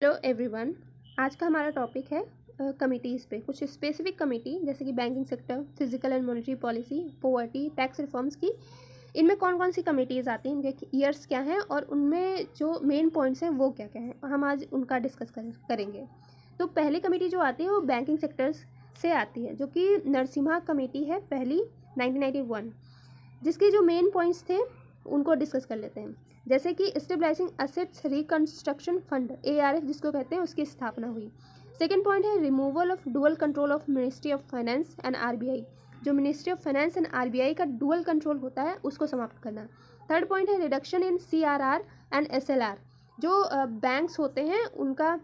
Hello everyone. आज का हमारा टॉपिक है कमिटीज़ पे। कुछ स्पेसिफिक कमिटी जैसे कि banking sector, physical and monetary policy, poverty, tax reforms की इनमें कौन कौन सी कमिटीज़ आती हैं, इनके ईयर्स क्या हैं और उनमें जो मेन पॉइंट्स हैं वो क्या क्या हैं, हम आज उनका डिस्कस करेंगे। तो पहली कमेटी जो आती है वो बैंकिंग सेक्टर्स से आती है, जो कि नरसिम्हा कमेटी है, पहली 1991, जिसके जो मेन पॉइंट्स थे उनको डिस्कस कर लेते हैं। जैसे कि stabilising assets reconstruction fund ARF जिसको कहते हैं, उसकी स्थापना हुई। सेकेंड पॉइंट है removal of dual control of ministry of finance and RBI, जो ministry of finance and RBI का डुअल कंट्रोल होता है उसको समाप्त करना। थर्ड पॉइंट है reduction in CRR and SLR, जो बैंक्स होते हैं उनका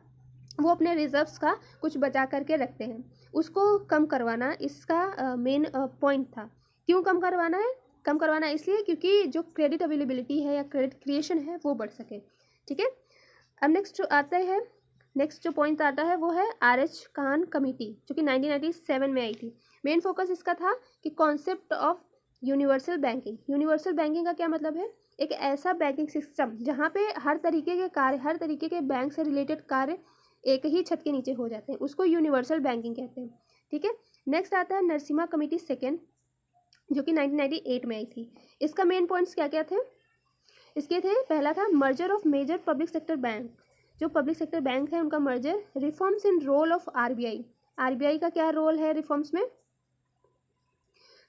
वो अपने रिजर्व्स का कुछ बचा करके रखते हैं, उसको कम करवाना इसका मेन पॉइंट था। क्यों कम करवाना है? कम करवाना इसलिए क्योंकि जो क्रेडिट अवेलेबिलिटी है या क्रेडिट क्रिएशन है वो बढ़ सके। ठीक है। अब नेक्स्ट जो पॉइंट आता है वो है RH कान कमेटी, जो कि 1997 में आई थी। मेन फोकस इसका था कि concept of universal banking. Universal banking का क्या मतलब है? एक ऐसा बैंकिंग सिस्टम जहाँ पे हर तरीके के कार्य, हर तरीके के बैंक से रिलेटेड कार्य एक ही छत के नीचे हो जाते हैं, उसको यूनिवर्सल बैंकिंग कहते हैं। ठीक है। नेक्स्ट आता है नरसिम्हा कमेटी सेकेंड, जो कि 1998 में आई थी। इसका मेन पॉइंट्स क्या क्या थे? इसके थे, पहला था merger of major public sector bank, जो पब्लिक सेक्टर बैंक है उनका merger. Reforms in role of RBI का क्या रोल है रिफॉर्म्स में?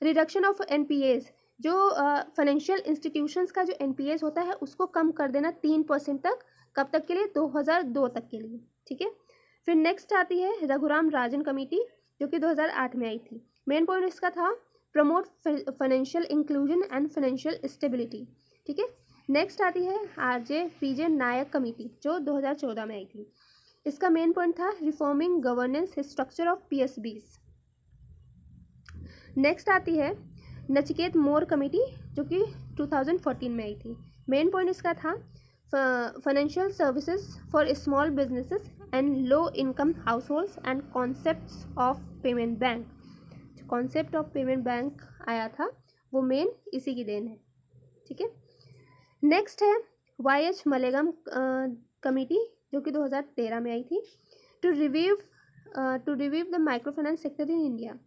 रिडक्शन ऑफ NPAs, जो फाइनेंशियल इंस्टीट्यूशंस का जो NPAs होता है उसको कम कर देना 3% तक। कब तक के लिए? 2002 तक के लिए। ठीक है। फिर नेक्स्ट आती है रघुराम राजन कमेटी, जो कि 2008 में आई थी। मेन पॉइंट इसका था promote financial inclusion and financial stability. ठीक है। नेक्स्ट आती है RJPJ नायक कमेटी, जो 2014 में आई थी। इसका मेन पॉइंट था reforming governance structure of PSBs। Next आती है नचिकेत मोर कमेटी, जो कि 2014 में आई थी। मेन पॉइंट इसका था financial services for small businesses and low income households and concepts of payment bank. जो कॉन्सेप्ट ऑफ पेमेंट बैंक आया था वो मेन इसी की देन है। ठीक है। नेक्स्ट है YH मलेगम कमेटी, जो कि 2013 में आई थी, to review the micro finance sector in India.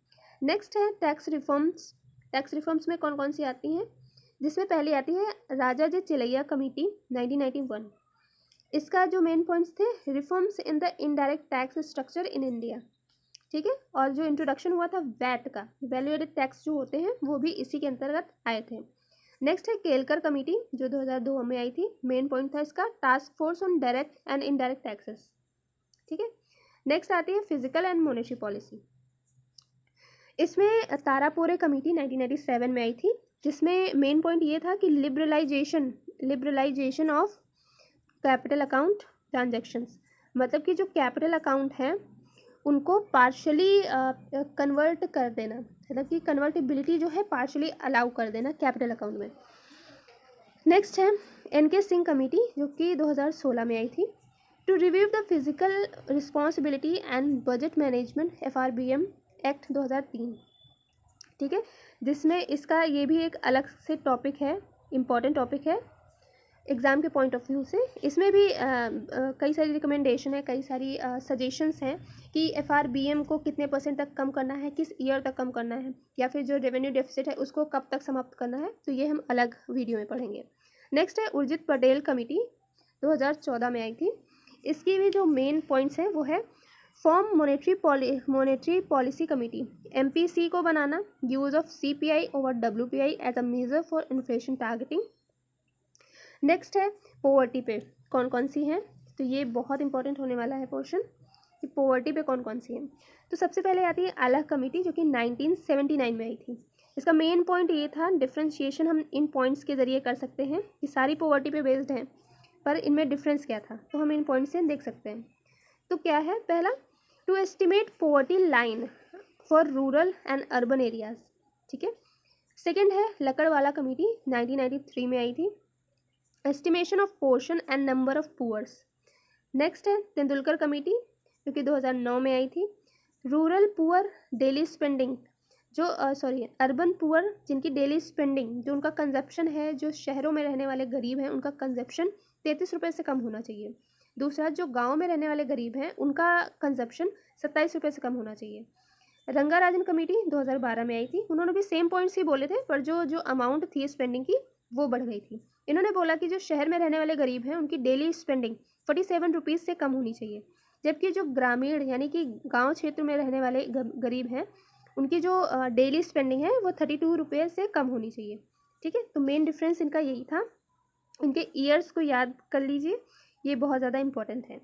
Next है टैक्स रिफॉर्म्स। टैक्स रिफॉर्म्स में कौन कौन सी आती हैं? जिसमें पहली आती है राजाजी चिलैया कमेटी 1991। इसका जो मेन पॉइंट्स थे, reforms in the indirect tax structure in India. ठीक है। और जो इंट्रोडक्शन हुआ था वैट का, वैल्यू एडेड टैक्स जो होते हैं वो भी इसी के अंतर्गत आए थे। नेक्स्ट है केलकर कमेटी, जो 2002 में आई थी। मेन पॉइंट था इसका task force on direct and indirect taxes. ठीक है। नेक्स्ट आती है फिजिकल एंड मॉनेटरी पॉलिसी। इसमें तारापुरे कमेटी 1997 में आई थी, जिसमें मेन पॉइंट ये था कि liberalisation of capital account transactions, मतलब कि जो कैपिटल अकाउंट है उनको पार्शली कन्वर्ट कर देना, मतलब कि कन्वर्टिबिलिटी जो है पार्शली अलाउ कर देना कैपिटल अकाउंट में। नेक्स्ट है NK सिंह कमेटी, जो कि 2016 में आई थी, to review the physical responsibility and budget management FRBM act 2003। ठीक है। जिसमें इसका ये भी एक अलग से टॉपिक है, इम्पॉर्टेंट टॉपिक है एग्ज़ाम के पॉइंट ऑफ व्यू से। इसमें भी कई सारी रिकमेंडेशन है, कई सारी सजेशंस हैं कि FRBM को कितने % तक कम करना है, किस ईयर तक कम करना है, या फिर जो रेवेन्यू डेफिसिट है उसको कब तक समाप्त करना है, तो ये हम अलग वीडियो में पढ़ेंगे। नेक्स्ट है उर्जित पटेल कमेटी, 2014 में आई थी। इसकी भी जो मेन पॉइंट्स हैं वो है form monetary policy committee, MPC को बनाना, use of CPI over WPI as a measure for inflation targeting. Next है पोवर्टी पे कौन कौन सी हैं, तो ये बहुत इंपॉर्टेंट होने वाला है पोर्शन कि पोवर्टी पे कौन कौन सी हैं। तो सबसे पहले आती है आला कमेटी, जो कि 1979 में आई थी। इसका मेन पॉइंट ये था, डिफ्रेंशिएशन हम इन पॉइंट्स के जरिए कर सकते हैं कि सारी पोवर्टी पे बेस्ड हैं, पर इनमें डिफरेंस क्या था तो हम इन पॉइंट से देख सकते हैं। तो क्या है? पहला, to estimate poverty line for rural and urban areas. ठीक है। सेकेंड है लकड़वाला कमेटी, 1993 में आई थी, estimation of portion and number of poors. Next है तेंदुलकर कमेटी, जो कि 2009 में आई थी, रूरल पुअर डेली स्पेंडिंग, जो अर्बन पुअर जिनकी डेली स्पेंडिंग, जो उनका कंजप्शन है, जो शहरों में रहने वाले गरीब हैं उनका कंजप्शन 33 रुपये से कम होना चाहिए। दूसरा, जो गांव में रहने वाले गरीब हैं उनका कंजप्शन 27 रुपये से कम होना चाहिए। रंगाराजन कमेटी 2012 में आई थी, उन्होंने भी सेम पॉइंट्स ही बोले थे, पर जो अमाउंट थी स्पेंडिंग की वो बढ़ गई थी। इन्होंने बोला कि जो शहर में रहने वाले गरीब हैं उनकी डेली स्पेंडिंग 47 रुपीज़ से कम होनी चाहिए, जबकि जो ग्रामीण यानी कि गाँव क्षेत्र में रहने वाले गरीब हैं उनकी जो डेली स्पेंडिंग है वो 32 रुपये से कम होनी चाहिए। ठीक है, तो मेन डिफरेंस इनका यही था। इनके ईयर्स को याद कर लीजिए, ये बहुत ज़्यादा इंपॉर्टेंट है।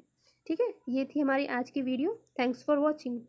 ठीक है, ये थी हमारी आज की वीडियो। Thanks for watching.